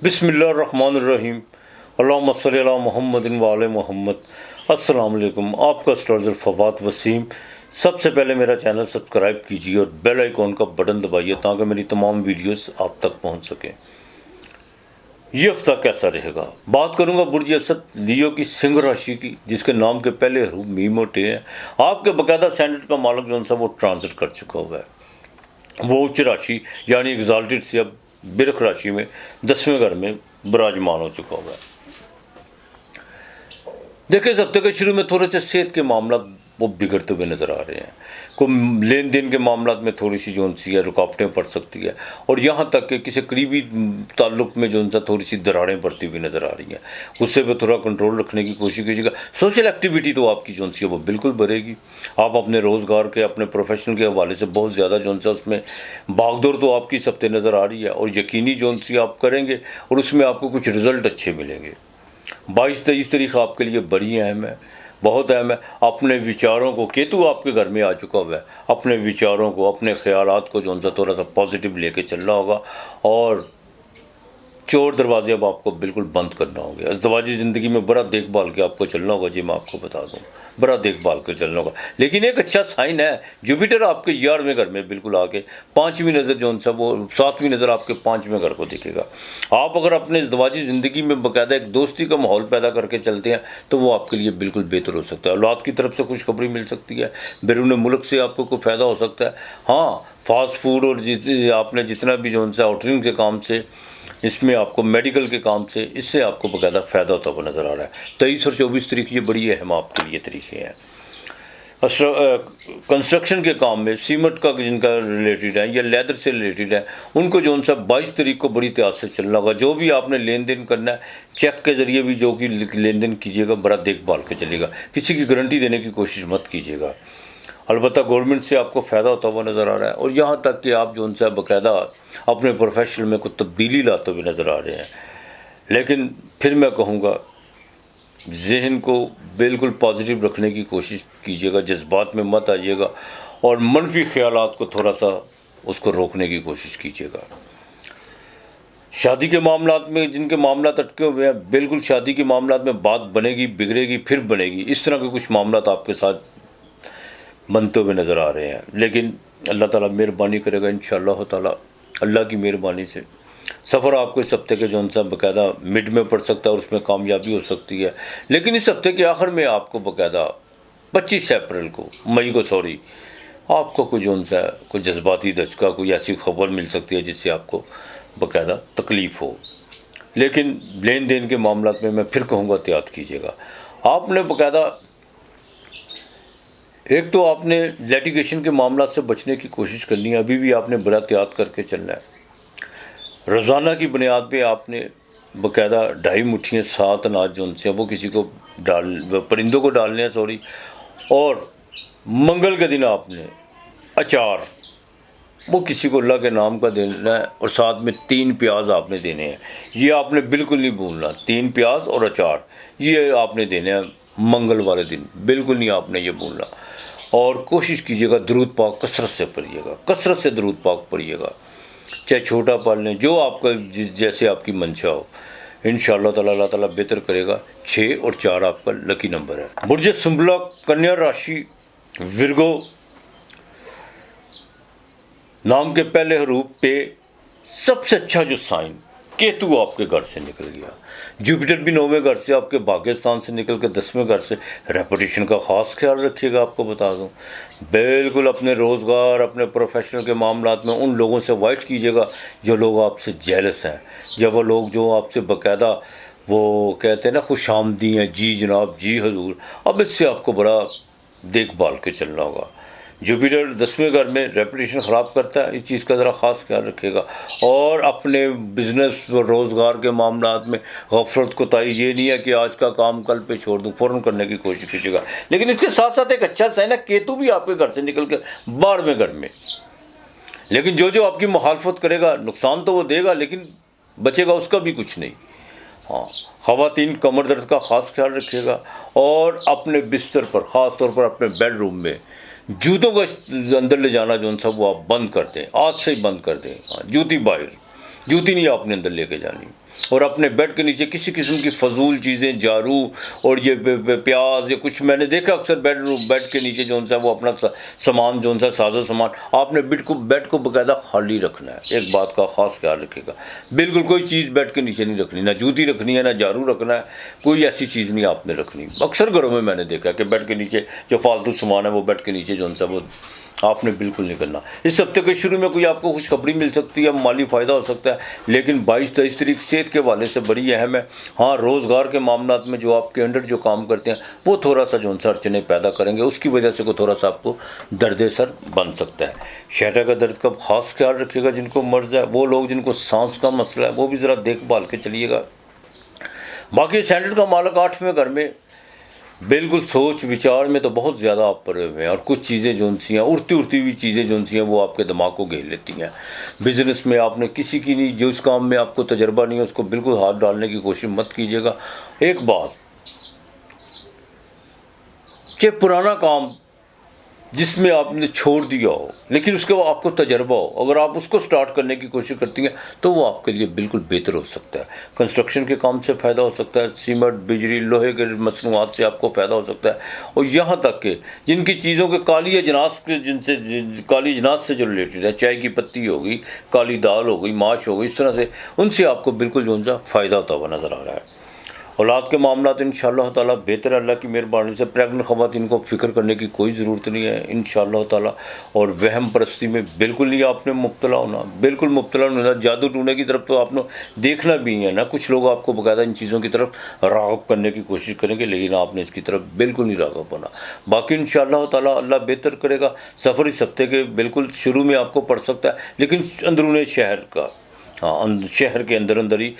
बिस्मिल्लाहिर्रहमानिर्रहीम अल्लाहुम्मा सल्ली अला मुहम्मदिन व आले मोहम्मद। अस्सलाम वालेकुम, आपका एस्ट्रोलॉजर फवाद वसीम। सबसे पहले मेरा चैनल सब्सक्राइब कीजिए और बेल आइकॉन का बटन दबाइए ताकि मेरी तमाम वीडियोस आप तक पहुंच सकें। ये हफ्ता कैसा रहेगा, बात करूंगा बुर्ज असद लियो की सिंह राशि की, जिसके नाम के पहले हरूफ मीम और टे हैं। आपके बाकायदा सैंडल का मालिक जो सा वो ट्रांजिट कर चुका हुआ है। वो उच्च राशि यानी एग्जाल्टेड से अब बिरख राशि में 10वें घर में विराजमान हो चुका हुआ है। देखिए, इस हफ्ते के शुरू में थोड़े से सेहत के मामला वो बिगड़ते हुए नज़र आ रहे हैं। कोई लेन देन के मामला में थोड़ी सी जो सी है रुकावटें पड़ सकती है, और यहाँ तक कि किसी करीबी ताल्लुक में जो सा थोड़ी सी दरारें पड़ती हुई नज़र आ रही हैं। गुस्से पे थोड़ा कंट्रोल रखने की कोशिश कीजिएगा। सोशल एक्टिविटी तो आपकी जो सी है वो बिल्कुल बढ़ेगी। आप अपने रोज़गार के, अपने प्रोफेशन के हवाले से बहुत ज़्यादा जो सा उसमें भागदौड़ तो आपकी इस हफ्ते नज़र आ रही है, और यकीनी जो सी आप करेंगे और उसमें आपको कुछ रिजल्ट अच्छे मिलेंगे। 22-23 तारीख आपके लिए बड़ी अहम है, बहुत अहम है। अपने विचारों को, केतु आपके घर में आ चुका हुआ है, अपने विचारों को, अपने ख्यालात को जो सा थोड़ा सा पॉजिटिव लेके चलना होगा, और चोर दरवाजे अब आपको बिल्कुल बंद करना होगा। अज़दवाजी ज़िंदगी में बड़ा देखभाल के आपको चलना होगा जी, मैं आपको बता दूं, बड़ा देखभाल के चलना होगा। लेकिन एक अच्छा साइन है, जुपिटर आपके 11वें घर में बिल्कुल आके 5वीं नज़र जो सा वो 7वीं नज़र आपके 5वें घर को दिखेगा। आप अगर अपने अज़दवाजी ज़िंदगी में बाकायदा एक दोस्ती का माहौल पैदा करके चलते हैं तो वो आपके लिए बिल्कुल बेहतर हो सकता है। औलाद की तरफ से खुशखबरी मिल सकती है, बैरून मुल्क से आपको कोई फ़ायदा हो सकता है। हाँ, फास्ट फूड और आपने जितना भी जो सा आउटरिंग के काम से, इसमें आपको मेडिकल के काम से, इससे आपको बाकायदा फ़ायदा होता हुआ नज़र आ रहा है। 23 और 24 तारीख ये बड़ी अहम आपके लिए तरीक़े हैं। कंस्ट्रक्शन के काम में, सीमेंट का जिनका रिलेटेड है या लेदर से रिलेटेड है, उनको जो सा 22 तारीख को बड़ी त्याग से चलना होगा। जो भी आपने लेन देन करना है, चेक के ज़रिए भी जो कि लेन देन कीजिएगा, बड़ा देखभाल के चलिएगा। किसी की गारंटी देने की कोशिश मत कीजिएगा। अलबत्ता गवर्नमेंट से आपको फ़ायदा होता हुआ नज़र आ रहा है, और यहाँ तक कि आप जो सा बाकायदा अपने प्रोफेशन में कुछ तब्दीली लाते हुए नज़र आ रहे हैं। लेकिन फिर मैं कहूँगा, जहन को बिल्कुल पॉजिटिव रखने की कोशिश कीजिएगा, जज्बात में मत आइएगा, और मनफी ख्यालात को थोड़ा सा उसको रोकने की कोशिश कीजिएगा। शादी के मामलात में जिनके मामला अटके हुए हैं, बिल्कुल शादी के मामलात में बात बनेगी, बिगड़ेगी, फिर बनेगी। इस तरह के कुछ मामलात आपके साथ बनते हुए नज़र आ रहे हैं। लेकिन अल्लाह ताला मेहरबानी करेगा इंशाअल्लाह ताला। अल्लाह की मेहरबानी से सफ़र आपको इस हफ्ते के जो सा बाकायदा मिड में पड़ सकता है और उसमें कामयाबी हो सकती है। लेकिन इस हफ्ते के आखिर में आपको बाकायदा 25 अप्रैल को, मई को सॉरी, आपको कोई जो सा कोई जज्बाती धचका, कोई ऐसी खबर मिल सकती है जिससे आपको बाकायदा तकलीफ़ हो। लेकिन लेन देन के मामला में मैं फिर कहूँगा एहतियात कीजिएगा। आपने बाकायदा एक तो आपने लिटिगेशन के मामला से बचने की कोशिश करनी है, अभी भी आपने बड़ा एहतियात करके चलना है। रोज़ाना की बुनियाद पे आपने बाकायदा 2.5 मुट्ठियाँ 7 अनाज जो उनसे वो किसी को परिंदों को डालने हैं, सॉरी। और मंगल के दिन आपने अचार वो किसी को अल्लाह के नाम का देना है, और साथ में 3 प्याज आपने देने हैं। ये आपने बिल्कुल नहीं भूलना, 3 प्याज और अचार ये आपने देने हैं मंगल वाले दिन, बिल्कुल नहीं आपने ये भूलना। और कोशिश कीजिएगा दरूद पाक कसरत से पढ़िएगा, कसरत से दरूद पाक पढ़िएगा, चाहे छोटा पढ़ लें, जो आपका जैसे आपकी मंशा हो। इंशाअल्लाह ताला अल्लाह ताला बेहतर करेगा। 6 और 4 आपका लकी नंबर है। बुर्ज सुंबला कन्या राशि, विर्गो नाम के पहले हरूफ पे सबसे अच्छा जो साइन, केतु आपके घर से निकल गया। जुपिटर भी 9वें घर से आपके भाग्यस्थान से निकल के 10वें घर से। रेपुटेशन का ख़ास ख्याल रखिएगा। आपको बता दूं, बिल्कुल अपने रोज़गार, अपने प्रोफेशनल के मामलात में उन लोगों से अवॉइड कीजिएगा जो लोग आपसे जेलस हैं, या वो लोग जो आपसे बाकायदा वो कहते हैं ना खुशामदी हैं, जी जनाब, जी हजूर। अब इससे आपको बड़ा देखभाल के चलना होगा। जुपिटर 10वें घर में रेपुटेशन ख़राब करता है, इस चीज़ का ज़रा ख़ास ख्याल रखिएगा। और अपने बिज़नेस और रोज़गार के मामलात में गफलत कोताही, ये नहीं है कि आज का काम कल पे छोड़ दूँ, फ़ौरन करने की कोशिश कीजिएगा। लेकिन इसके साथ साथ एक अच्छा साइन है, केतु भी आपके घर से निकल कर 12वें घर में। लेकिन जो आपकी मुखालफत करेगा, नुकसान तो वो देगा, लेकिन बचेगा उसका भी कुछ नहीं। हाँ, ख़वातीन कमर दर्द का ख़ास ख्याल रखिएगा, और अपने बिस्तर पर, ख़ास तौर पर अपने बेडरूम में जूतों को अंदर ले जाना जो सा वो आप बंद कर दें, आज से ही बंद कर दें। हाँ, जूती बाहर, जूती नहीं आपने अंदर लेके जानी। और अपने बेड के नीचे किसी किस्म की फजूल चीज़ें, झाड़ू और ये प्याज या कुछ, मैंने देखा अक्सर बेड के नीचे जो सा वो अपना सामान जो सा साजो सामान, आपने बेड को बाकायदा खाली रखना है। एक बात का ख़ास ख्याल रखिएगा, बिल्कुल कोई चीज़ बेड के नीचे नहीं रखनी, ना जूती रखनी है, ना झाड़ू रखना है, कोई ऐसी चीज़ नहीं आपने रखनी। अक्सर घरों में मैंने देखा कि बेड के नीचे जो फालतू सामान है वो बेड के नीचे जो सा वो आपने बिल्कुल नहीं करना। इस हफ्ते के शुरू में कोई आपको खुशखबरी मिल सकती है, माली फ़ायदा हो सकता है, लेकिन 22-23 तारीख सेहत के हवाले से बड़ी अहम है। हाँ, रोज़गार के मामलात में जो आपके अंडर जो काम करते हैं वो थोड़ा सा जो सा अड़चने पैदा करेंगे, उसकी वजह से को थोड़ा सा आपको दर्द सर बन सकता है। शहरा का दर्द का ख़ास ख्याल रखिएगा। जिनको मर्ज़ है, वो लोग जिनको सांस का मसला है, वो भी ज़रा देखभाल के चलिएगा। बाकी सैंडल का मालक 8वें घर में बिल्कुल सोच विचार में तो बहुत ज़्यादा आप पड़े हुए हैं, और कुछ चीज़ें जो सी हैं उड़ती हुई चीज़ें जो सी हैं वो आपके दिमाग को घेर लेती हैं। बिज़नेस में आपने किसी की नहीं, जो इस काम में आपको तजर्बा नहीं है उसको बिल्कुल हाथ डालने की कोशिश मत कीजिएगा। एक बात कि पुराना काम जिसमें आपने छोड़ दिया हो लेकिन उसके बाद आपको तजर्बा हो, अगर आप उसको स्टार्ट करने की कोशिश करती हैं तो वो आपके लिए बिल्कुल बेहतर हो सकता है। कंस्ट्रक्शन के काम से फ़ायदा हो सकता है, सीमेंट, बिजली, लोहे के मसनूआत से आपको फ़ायदा हो सकता है। और यहाँ तक कि जिनकी चीज़ों के काली अजनास के काली अजनास से जो रिलेटेड है, चाय की पत्ती होगी, काली दाल हो गई, माश हो गई, इस तरह से उनसे आपको बिल्कुल जो सा फ़ायदा होता हुआ नज़र आ रहा है। औलाद के मामला तो इंशाअल्लाह ताला बेहतर है, अल्लाह की मेहरबानी से। प्रेगनेंट ख़वातीन को फ़िक्र करने की कोई ज़रूरत नहीं है इंशाअल्लाह ताला। और वहम परस्ती में बिल्कुल नहीं आपने मुब्तला होना, बिल्कुल मुब्तला नहीं होना। जादू टूने की तरफ तो आपने देखना भी है ना, कुछ लोग आपको बाकायदा इन चीज़ों की तरफ राग़ब करने की कोशिश करेंगे, लेकिन आपने इसकी तरफ बिल्कुल नहीं राग़ब होना। बाकी इंशाअल्लाह ताला अल्लाह बेहतर करेगा। सफ़र इस हफ्ते के बिल्कुल शुरू में आपको पड़ सकता है, लेकिन अंदरूनी शहर का, हाँ शहर के अंदर ही,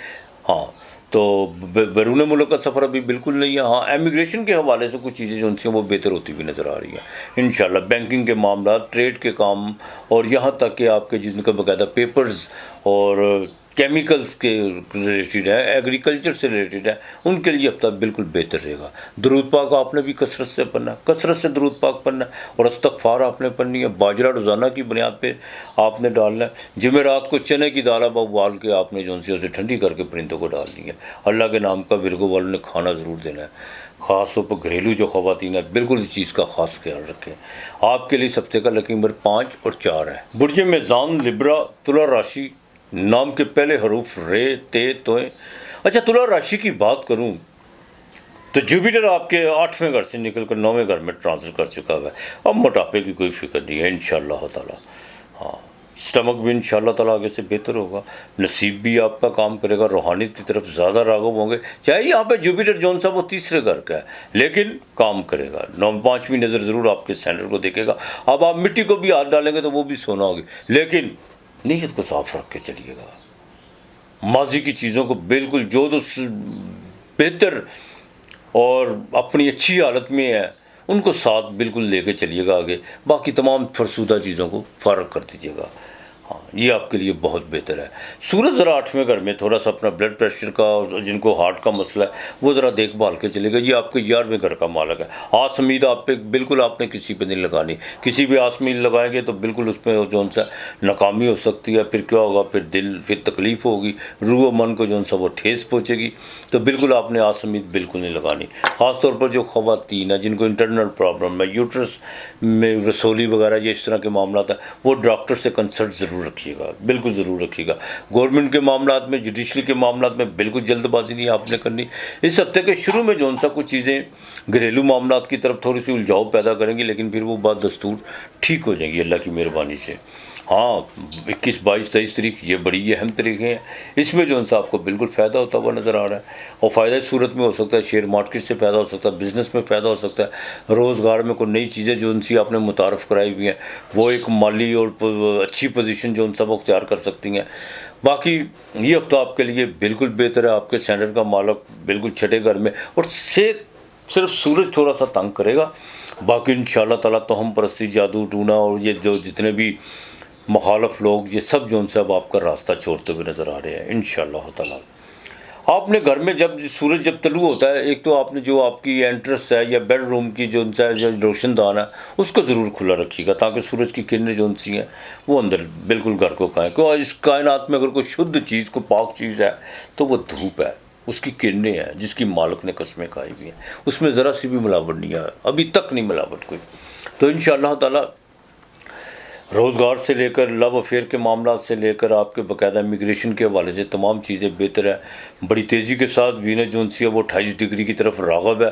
हाँ तो बैरून मुल्क का सफ़र अभी बिल्कुल नहीं है। हाँ, एमिग्रेशन के हवाले से कुछ चीज़ें जो उनसे वो बेहतर होती हुई नज़र आ रही हैं इंशाल्लाह। बैंकिंग के मामला, ट्रेड के काम, और यहाँ तक कि आपके जिनका बाकायदा पेपर्स और केमिकल्स के रिलेटेड है, एग्रीकल्चर से रिलेटेड है, उनके लिए हफ्ता बिल्कुल बेहतर रहेगा। दरूद पाक आपने भी कसरत से पढ़ना है, कसरत से दरूद पाक पढ़ना है, और इस्तग़फ़ार आपने पढ़नी है। बाजरा रोज़ाना की बुनियाद पे आपने डालना है। जुमेरात को चने की दाल उबाल के आपने जो उसे ठंडी करके परिंदों को डालनी है। अल्लाह के नाम का विरगो वालों ने खाना ज़रूर देना है। ख़ास तौर पर घरेलू जो ख़वातीन है, बिल्कुल इस चीज़ का ख़ास ख्याल रखें। आपके लिए इस हफ्ते का लकी नंबर 5 और 4 है। बुर्ज मेज़ान, लिब्रा, तुला राशि, नाम के पहले हरूफ रे, ते, तोए। अच्छा, तुला राशि की बात करूं तो जुपिटर आपके 8वें घर से निकलकर 9वें घर में ट्रांसफर कर चुका है। अब मोटापे की कोई फिक्र नहीं है इंशाअल्लाह ताला। हाँ, स्टमक भी इंशाअल्लाह ताला आगे से बेहतर होगा। नसीब भी आपका काम करेगा, रूहानियत की तरफ ज़्यादा राग़ब होंगे। चाहे यहाँ पे जुपिटर जौन सा वो 3रे घर का है, लेकिन काम करेगा। 5वीं नज़र ज़रूर आपके सैंडल को देखेगा। अब आप मिट्टी को भी हाथ डालेंगे तो वो भी सोना होगी, लेकिन नीयत को साफ रख के चलिएगा। माजी की चीज़ों को बिल्कुल जो तो बेहतर और अपनी अच्छी हालत में है उनको साथ बिल्कुल लेके चलिएगा आगे। बाकी तमाम फरसूदा चीज़ों को फ़ारग कर दीजिएगा। हाँ, ये आपके लिए बहुत बेहतर है। सूरज ज़रा 8वें घर में थोड़ा सा अपना ब्लड प्रेशर का, जिनको हार्ट का मसला है, वो ज़रा देखभाल के चलेगा। ये आपके 11वें घर का मालक है। आस उम्मीद आप पे बिल्कुल आपने किसी पे नहीं लगानी। किसी भी आस उम्मीद लगाएंगे तो बिल्कुल उसमें जो सा नाकामी हो सकती है। फिर क्या होगा, फिर तकलीफ़ होगी, रूह मन को जो सा वो ठेस पहुँचेगी। तो बिल्कुल आपने आस उम्मीद बिल्कुल नहीं लगानी। ख़ास तौर पर जो ख़वातीन है जिनको इंटरनल प्रॉब्लम है, यूट्रस में रसोली वगैरह ये इस तरह के मामला है, वो डॉक्टर से कंसल्ट ज़रूर रखिएगा, बिल्कुल ज़रूर रखिएगा। गवर्नमेंट के मामलात में, जुडिशरी के मामलात में बिल्कुल जल्दबाजी नहीं आपने करनी। इस हफ्ते के शुरू में जो सा कुछ चीज़ें घरेलू मामलात की तरफ थोड़ी सी उलझाव पैदा करेंगी, लेकिन फिर वो बात दस्तूर ठीक हो जाएगी अल्लाह की मेहरबानी से। हाँ, 21, 22, 23 तारीख ये बड़ी अहम तारीखें हैं। इसमें जो सा आपको बिल्कुल फ़ायदा होता हुआ नज़र आ रहा है। और फ़ायदा इस सूरत में हो सकता है, शेयर मार्केट से फ़ायदा हो सकता है, बिज़नेस में फ़ायदा हो सकता है, रोज़गार में कोई नई चीज़ें जो उनसी आपने मुतारफ़ कराई हुई हैं वो एक माली और अच्छी पोजीशन जो उन सब अख्तियार कर सकती हैं। बाकी ये हफ्ता आपके लिए बिल्कुल बेहतर है। आपके सैंडल का मालक बिल्कुल 6ठे घर में, और सिर्फ सूरज थोड़ा सा तंग करेगा। बाकी इंशाअल्लाह ताला तो हम परस्ती, जादू टूना और ये जो जितने भी मुखालफ लोग, ये सब जो सब आपका रास्ता छोड़ते हुए नज़र आ रहे हैं इंशाअल्लाह ताला। آپ نے گھر میں جب سورج جب طلوع ہوتا ہے، ایک تو آپ نے جو آپ کی انٹرس ہے یا بیڈ روم کی جو روشن دان ہے اس کو ضرور کھلا رکھیے گا، تاکہ سورج کی کرنیں جو سی ہیں وہ اندر بالکل گھر کو کھائیں. کیوں اس کائنات میں اگر کوئی شدھ چیز، کوئی پاک چیز ہے تو وہ دھوپ ہے، اس کی کرنیں ہیں جس کی مالک نے قسمیں کھائی ہوئی ہیں، اس میں ذرا سی بھی ملاوٹ نہیں ہے، ابھی تک نہیں ملاوٹ کوئی. تو انشاءاللہ تعالی روزگار سے لے کر لو افیئر کے معاملات سے لے کر آپ کے باقاعدہ امیگریشن کے حوالے سے تمام چیزیں بہتر ہیں. بڑی تیزی کے ساتھ وینس جون سی ہے وہ 28 ڈگری کی طرف راغب ہے،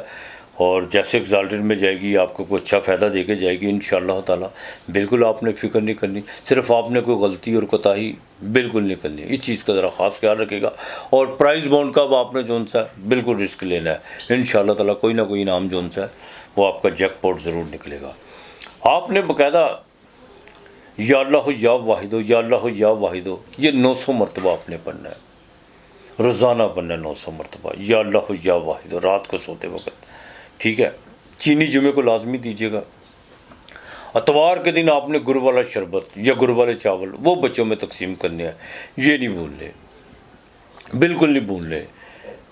اور جیسے ایگزالٹڈ میں جائے گی آپ کو کوئی اچھا فائدہ دے کے جائے گی انشاءاللہ تعالی. بالکل آپ نے فکر نہیں کرنی، صرف آپ نے کوئی غلطی اور کوتاہی بالکل نہیں کرنی، اس چیز کا ذرا خاص خیال رکھے گا. اور پرائز بانڈ کا آپ نے جون سا بالکل رسک لینا ہے، انشاءاللہ تعالی کوئی نہ کوئی انعام جون سا وہ آپ کا جیک پاٹ ضرور نکلے گا. آپ نے باقاعدہ یا اللہ یا واحد ہو، یا اللہ یا واحد ہو، یہ 900 مرتبہ آپ نے پڑھنا ہے، روزانہ پڑھنا ہے 900 مرتبہ یا اللہ یا واحد ہو، رات کو سوتے وقت. ٹھیک ہے، چینی جمعے کو لازمی دیجیے گا. اتوار کے دن آپ نے گڑ والا شربت یا گڑ والے چاول وہ بچوں میں تقسیم کرنے ہیں، یہ نہیں بھول لے، بالکل نہیں بھول لے.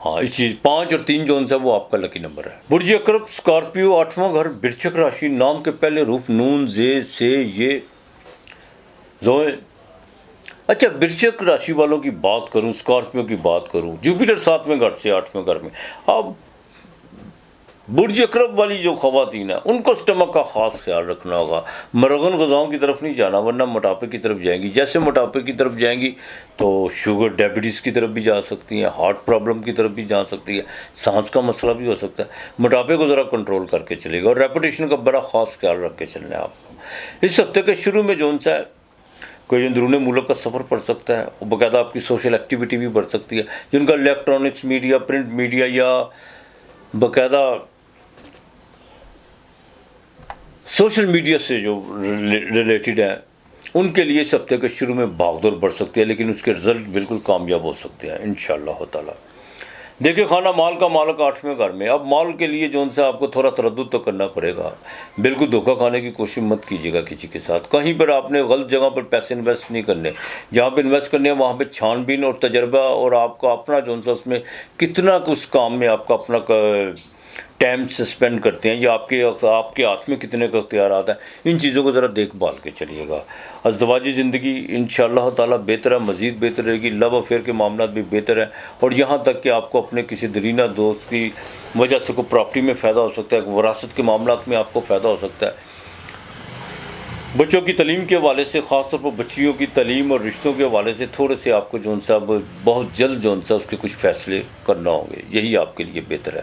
ہاں اس چیز 5 اور 3 جون سا وہ آپ کا لکی نمبر ہے. برج اکرب اسکارپیو 8واں گھر برچک راشی، نام کے پہلے حروف نون زے سے یہ زوئیں. اچھا برچک راشی والوں کی بات کروں، اسکارپیو کی بات کروں، جوپیٹر 7ویں گھر سے 8ویں گھر میں. اب برج اکرب والی جو خواتین ہیں ان کو اسٹمک کا خاص خیال رکھنا ہوگا، مرغن غذاؤں کی طرف نہیں جانا ورنہ موٹاپے کی طرف جائیں گی. جیسے موٹاپے کی طرف جائیں گی تو شوگر ڈائبٹیز کی طرف بھی جا سکتی ہیں، ہارٹ پرابلم کی طرف بھی جا سکتی ہے، سانس کا مسئلہ بھی ہو سکتا ہے. موٹاپے کو ذرا کنٹرول کر کے چلے گا، اور ریپوٹیشن کا بڑا خاص خیال رکھ کے چلنا ہے آپ کو. اس ہفتے کے شروع میں جون سا ہے کوئی اندرون ملک کا سفر پڑ سکتا ہے، باقاعدہ آپ کی سوشل ایکٹیویٹی بھی بڑھ سکتی ہے. جن کا الیکٹرانکس میڈیا، پرنٹ میڈیا یا باقاعدہ سوشل میڈیا سے جو ریلیٹڈ ہیں ان کے لیے اس ہفتے کے شروع میں بھاگ دوڑ بڑھ سکتی ہے، لیکن اس کے رزلٹ بالکل کامیاب ہو سکتے ہیں انشاءاللہ تعالی. دیکھیں خانہ مال کا مالک 8ویں گھر میں، اب مال کے لیے جو ان سے آپ کو تھوڑا تردد تو کرنا پڑے گا. بالکل دھوکہ کھانے کی کوشش مت کیجیے گا کسی کے ساتھ. کہیں پر آپ نے غلط جگہ پر پیسے انویسٹ نہیں کرنے، جہاں پہ انویسٹ کرنے ہیں وہاں پہ چھان بین اور تجربہ اور آپ کا اپنا جو سا اس میں کتنا کچھ کام میں آپ کا اپنا ٹائم سسپینڈ کرتے ہیں یا آپ کے ہاتھ میں کتنے کا اختیارات ہیں، ان چیزوں کو ذرا دیکھ بھال کے چلیے گا. ازدواجی زندگی انشاءاللہ تعالی بہتر ہے، مزید بہتر رہے گی. لو افیئر کے معاملات بھی بہتر ہیں، اور یہاں تک کہ آپ کو اپنے کسی درینہ دوست کی وجہ سے کوئی پراپرٹی میں فائدہ ہو سکتا ہے، وراثت کے معاملات میں آپ کو فائدہ ہو سکتا ہے. بچوں کی تعلیم کے حوالے سے، خاص طور پر بچیوں کی تعلیم اور رشتوں کے حوالے سے تھوڑے سے آپ کو جون سا بہت جلد جون سا اس کے کچھ فیصلے کرنا ہوں گے، یہی آپ کے لیے بہتر ہے.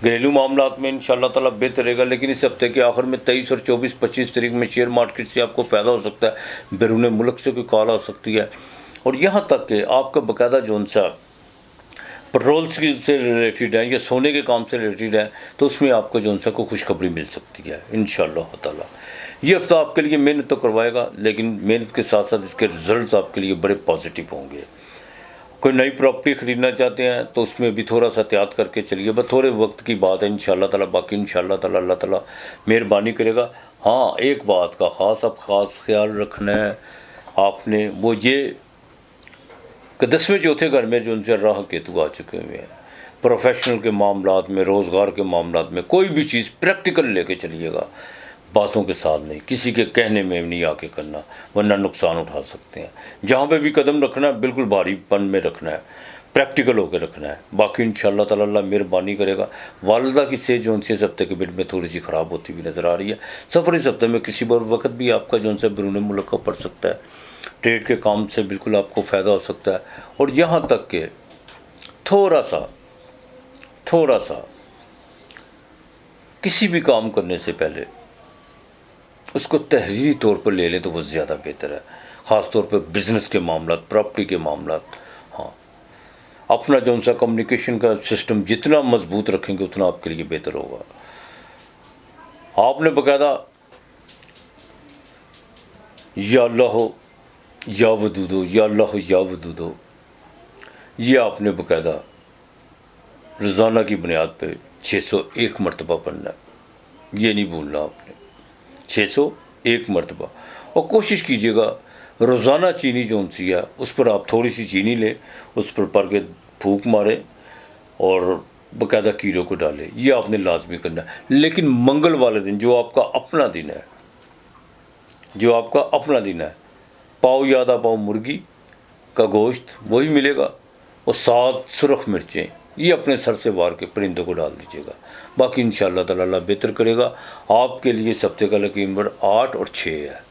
گھریلو معاملات میں انشاءاللہ تعالیٰ بہتر رہے گا، لیکن اس ہفتے کے آخر میں 23 اور 24 25 تاریخ میں شیئر مارکیٹ سے آپ کو فائدہ ہو سکتا ہے، بیرون ملک سے کوئی کال آ سکتی ہے. اور یہاں تک کہ آپ کا باقاعدہ جون سا پٹرول سے ریلیٹڈ ہے یا سونے کے کام سے ریلیٹڈ ہے تو اس میں آپ کو جون سا کو خوشخبری مل سکتی ہے انشاءاللہ تعالیٰ. یہ ہفتہ آپ کے لیے محنت تو کروائے گا، لیکن محنت کے ساتھ ساتھ اس کے رزلٹس آپ کے لیے بڑے پازیٹیو ہوں گے. کوئی نئی پراپرٹی خریدنا چاہتے ہیں تو اس میں بھی تھوڑا سا احتیاط کر کے چلیے، بس تھوڑے وقت کی بات ہے انشاءاللہ تعالیٰ. باقی انشاءاللہ تعالیٰ اللہ تعالیٰ مہربانی کرے گا. ہاں ایک بات کا خاص خیال رکھنا ہے آپ نے، وہ یہ کہ 10ویں چوتھے گھر میں جو ان سے راہ کیتو آ چکے ہوئے ہیں. پروفیشنل کے معاملات میں، روزگار کے معاملات میں کوئی بھی چیز پریکٹیکل لے کے چلیے گا، باتوں کے ساتھ نہیں، کسی کے کہنے میں نہیں آ کے کرنا ورنہ نقصان اٹھا سکتے ہیں. جہاں پہ بھی قدم رکھنا ہے بالکل بھاری پن میں رکھنا ہے، پریکٹیکل ہو کے رکھنا ہے. باقی انشاءاللہ تعالیٰ اللہ مہربانی کرے گا. والدہ کی صحت جو ان سے اس ہفتے کے بیڈ میں تھوڑی سی خراب ہوتی ہوئی نظر آ رہی ہے. سفر اس ہفتے میں کسی وقت بھی آپ کا جو ان سے بیرون ملک کا پڑ سکتا ہے. ٹریڈ کے کام سے بالکل آپ کو فائدہ ہو سکتا ہے. اور یہاں تک کہ تھوڑا سا کسی بھی کام کرنے سے پہلے اس کو تحریری طور پر لے لیں تو وہ زیادہ بہتر ہے، خاص طور پہ بزنس کے معاملات، پراپرٹی کے معاملات. ہاں اپنا جو سا کمیونیکیشن کا سسٹم جتنا مضبوط رکھیں گے اتنا آپ کے لیے بہتر ہوگا. آپ نے باقاعدہ یا اللہ ہو یا ودود ہو، یا اللہ ہو یا ودود ہو، یہ آپ نے باقاعدہ روزانہ کی بنیاد پہ 601 مرتبہ پڑھنا ہے. یہ نہیں بھولنا آپ نے، 601 مرتبہ. اور کوشش کیجیے گا روزانہ چینی جو سی ہے اس پر آپ تھوڑی سی چینی لیں، اس پر پڑھ کے پھونک ماریں اور باقاعدہ کیڑوں کو ڈالیں، یہ آپ نے لازمی کرنا ہے۔ لیکن منگل والے دن جو آپ کا اپنا دن ہے، جو آپ کا اپنا دن ہے، پاؤ یا آدھا پاؤ مرغی کا گوشت وہی ملے گا، اور 7 سرخ مرچیں یہ اپنے سر سے وار کے پرندوں کو ڈال دیجیے گا۔ باقی انشاءاللہ تعالی اللہ بہتر کرے گا۔ آپ کے لیے اس ہفتے کا لکی نمبر 8 اور 6 ہے۔